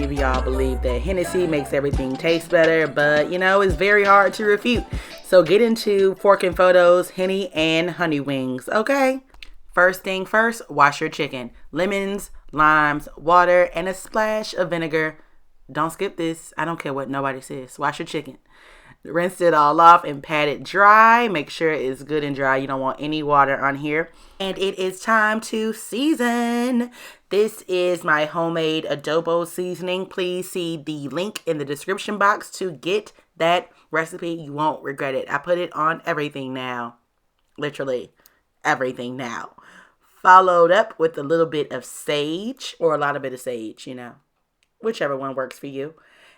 majority of y'all believe that Hennessy makes everything taste better, but you know, it's very hard to refute. So get into fork and photos, Henny and honey wings, okay? First thing first, wash your chicken. Lemons, limes, water, and a splash of vinegar. Don't skip this. I don't care what nobody says. Wash your chicken. Rinse it all off and pat it dry. Make sure it's good and dry. You don't want any water on here. And it is time to season. This is my homemade adobo seasoning. Please see the link in the description box to get that recipe. You won't regret it. I put it on everything now. Literally everything now. Followed up with a little bit of sage, or a lot of bit of sage, you know, whichever one works for you.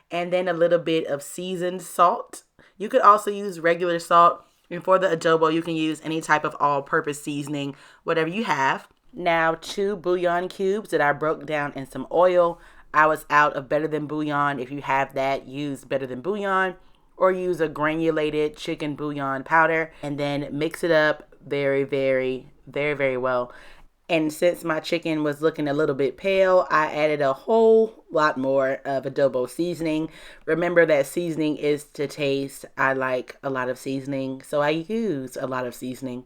And then a little bit of seasoned salt. You could also use regular salt. And for the adobo, you can use any type of all-purpose seasoning, whatever you have. Now, 2 bouillon cubes that I broke down in some oil. I was out of Better Than Bouillon. If you have that, use Better Than Bouillon, or use a granulated chicken bouillon powder, and then mix it up very, very, very, very well. And since my chicken was looking a little bit pale, I added a whole lot more of adobo seasoning. Remember that seasoning is to taste. I like a lot of seasoning, so I use a lot of seasoning.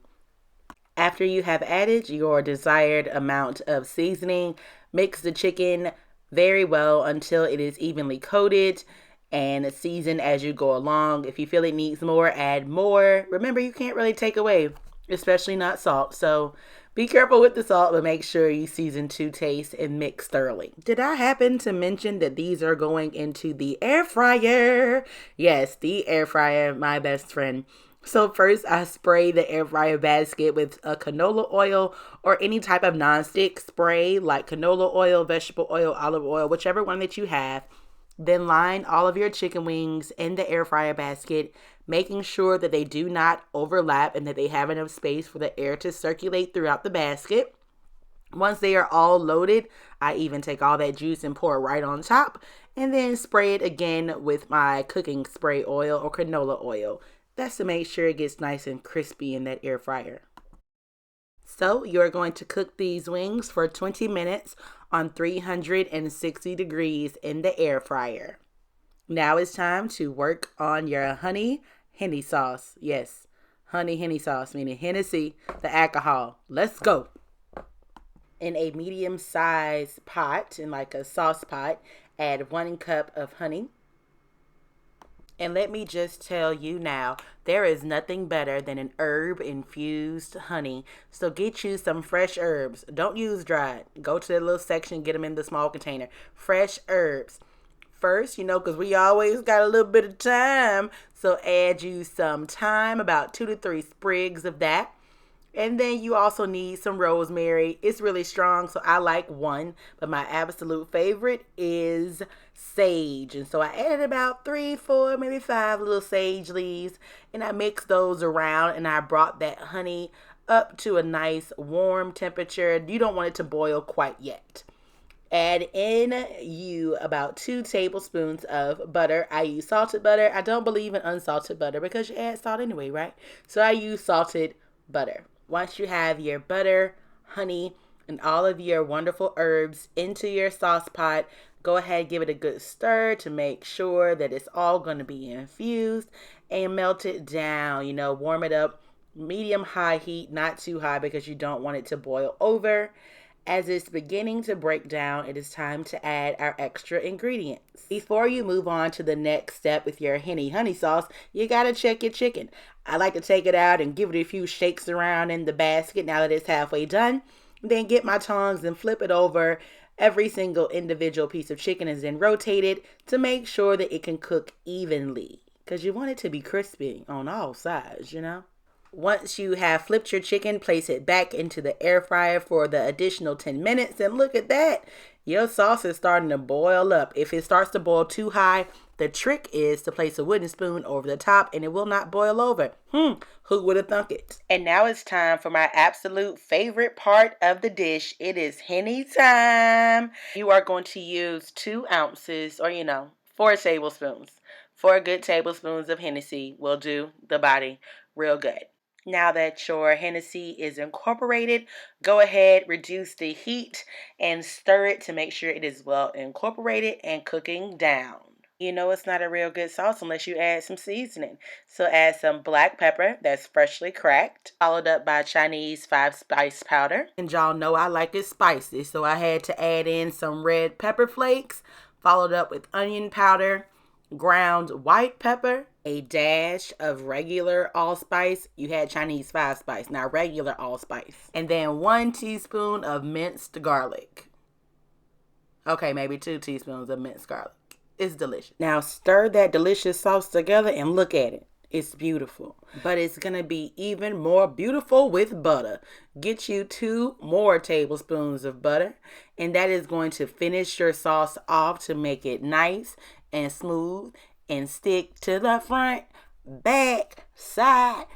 After you have added your desired amount of seasoning, mix the chicken very well until it is evenly coated, and season as you go along. If you feel it needs more, add more. Remember, you can't really take away, especially not salt, so be careful with the salt, but make sure you season to taste and mix thoroughly. Did I happen to mention that these are going into the air fryer? Yes, the air fryer, my best friend. So first, I spray the air fryer basket with a canola oil or any type of nonstick spray like canola oil, vegetable oil, olive oil, whichever one that you have. Then line all of your chicken wings in the air fryer basket, making sure that they do not overlap and that they have enough space for the air to circulate throughout the basket. Once they are all loaded, I even take all that juice and pour it right on top, and then spray it again with my cooking spray oil or canola oil. That's to make sure it gets nice and crispy in that air fryer. So you're going to cook these wings for 20 minutes on 360 degrees in the air fryer. Now it's time to work on your Henny sauce. Yes, Henny sauce, meaning Hennessy, the alcohol. Let's go. In a medium-sized pot, in like a sauce pot, add 1 cup of honey. And let me just tell you now, there is nothing better than an herb-infused honey. So get you some fresh herbs. Don't use dried. Go to the little section, get them in the small container. Fresh herbs. First, you know, because we always got a little bit of thyme. So add you some thyme, about 2 to 3 sprigs of that. And then you also need some rosemary. It's really strong, so I like 1. But my absolute favorite is sage. And so I added about 3, 4, maybe 5 little sage leaves. And I mixed those around, and I brought that honey up to a nice warm temperature. You don't want it to boil quite yet. Add in you about 2 tablespoons of butter. I use salted butter. I don't believe in unsalted butter because you add salt anyway, right? So I use salted butter. Once you have your butter, honey, and all of your wonderful herbs into your sauce pot, go ahead and give it a good stir to make sure that it's all going to be infused, and melt it down. You know, warm it up, medium-high heat, not too high because you don't want it to boil over. As it's beginning to break down, it is time to add our extra ingredients. Before you move on to the next step with your honey sauce, you gotta check your chicken. I like to take it out and give it a few shakes around in the basket now that it's halfway done. Then get my tongs and flip it over. Every single individual piece of chicken is then rotated to make sure that it can cook evenly, because you want it to be crispy on all sides, you know. Once you have flipped your chicken, place it back into the air fryer for the additional 10 minutes. And look at that. Your sauce is starting to boil up. If it starts to boil too high, the trick is to place a wooden spoon over the top and it will not boil over. Who would have thunk it? And now it's time for my absolute favorite part of the dish. It is Henny time. You are going to use 2 ounces or, 4 tablespoons. 4 good tablespoons of Hennessy will do the body real good. Now that your Hennessy is incorporated, go ahead, reduce the heat, and stir it to make sure it is well incorporated and cooking down. You know it's not a real good sauce unless you add some seasoning. So add some black pepper that's freshly cracked, followed up by Chinese 5-spice powder. And y'all know I like it spicy, so I had to add in some red pepper flakes, followed up with onion powder, ground white pepper, a dash of regular allspice. You had Chinese 5-spice, now regular allspice. And then 1 teaspoon of minced garlic. Okay, maybe 2 teaspoons of minced garlic. It's delicious. Now stir that delicious sauce together and look at it. It's beautiful. But it's going to be even more beautiful with butter. Get you 2 more tablespoons of butter. And that is going to finish your sauce off to make it nice and smooth and stick to the front, back, side,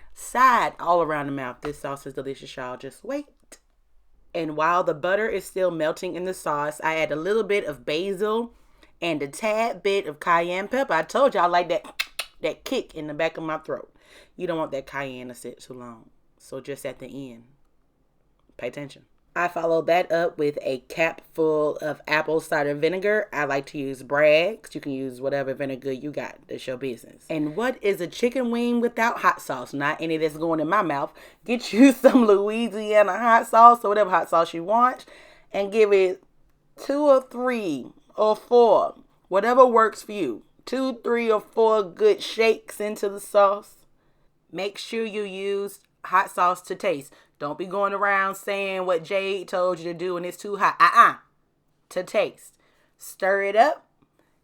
all around the mouth. This sauce is delicious, y'all. Just wait. And while the butter is still melting in the sauce, I add a little bit of basil and a tad bit of cayenne pepper. I told you I like that kick in the back of my throat. You don't want that cayenne to sit too long. So just at the end, pay attention. I followed that up with a cap full of apple cider vinegar. I like to use Bragg's. You can use whatever vinegar you got. That's your business. And what is a chicken wing without hot sauce? Not any that's going in my mouth. Get you some Louisiana hot sauce or whatever hot sauce you want. And give it 2 or 3 or 4. Whatever works for you. 2, 3, or 4 good shakes into the sauce. Make sure you use hot sauce to taste. Don't be going around saying what Jade told you to do and it's too hot. To taste. Stir it up.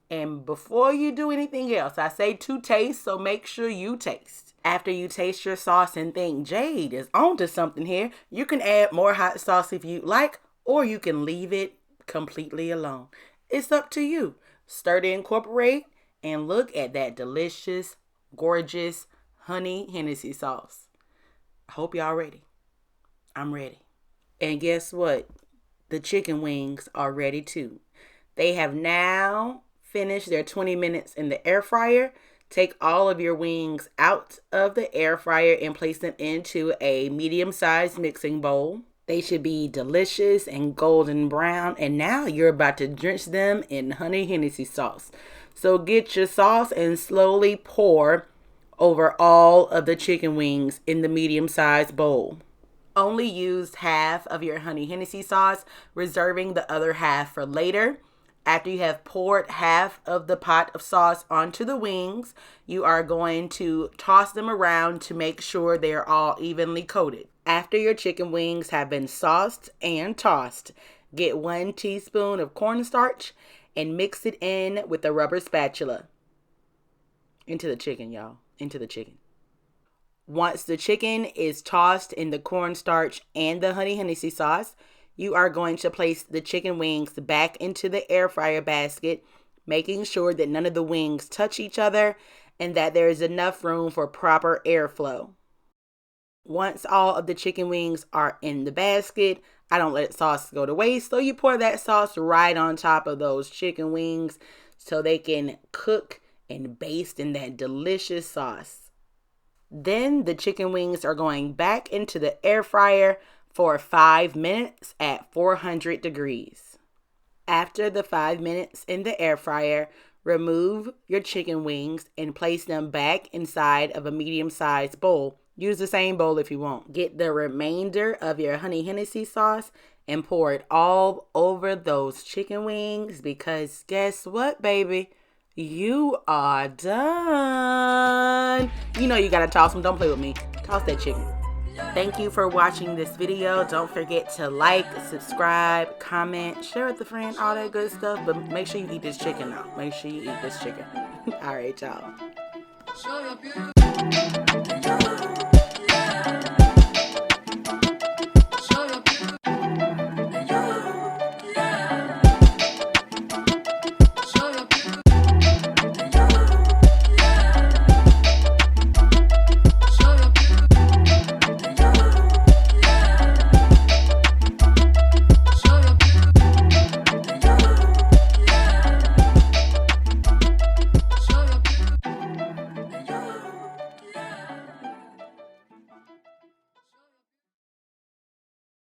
And before you do anything else, I say to taste, so make sure you taste. After you taste your sauce and think Jade is onto something here, you can add more hot sauce if you like, or you can leave it completely alone. It's up to you. Stir to incorporate and look at that delicious, gorgeous honey Hennessy sauce. I hope y'all ready. I'm ready. And guess what? The chicken wings are ready too. They have now finished their 20 minutes in the air fryer. Take all of your wings out of the air fryer and place them into a medium-sized mixing bowl. They should be delicious and golden brown. And now you're about to drench them in honey Hennessy sauce. So get your sauce and slowly pour over all of the chicken wings in the medium-sized bowl. Only use half of your honey Hennessy sauce, reserving the other half for later. After you have poured half of the pot of sauce onto the wings, you are going to toss them around to make sure they are all evenly coated. After your chicken wings have been sauced and tossed, get 1 teaspoon of cornstarch and mix it in with a rubber spatula. Into the chicken, y'all. Into the chicken. Once the chicken is tossed in the cornstarch and the honey Hennessy sauce, you are going to place the chicken wings back into the air fryer basket, making sure that none of the wings touch each other and that there is enough room for proper airflow. Once all of the chicken wings are in the basket, I don't let sauce go to waste, so you pour that sauce right on top of those chicken wings so they can cook and baste in that delicious sauce. Then the chicken wings are going back into the air fryer for 5 minutes at 400 degrees. After the 5 minutes in the air fryer, remove your chicken wings and place them back inside of a medium-sized bowl. Use the same bowl if you want. Get the remainder of your honey Hennessy sauce and pour it all over those chicken wings because guess what, baby? You are done. You know you gotta toss them. Don't play with me. Toss that chicken. Thank you for watching this video. Don't forget to like, subscribe, comment, share with a friend, all that good stuff. But make sure you eat this chicken though. Make sure you eat this chicken. All right, y'all.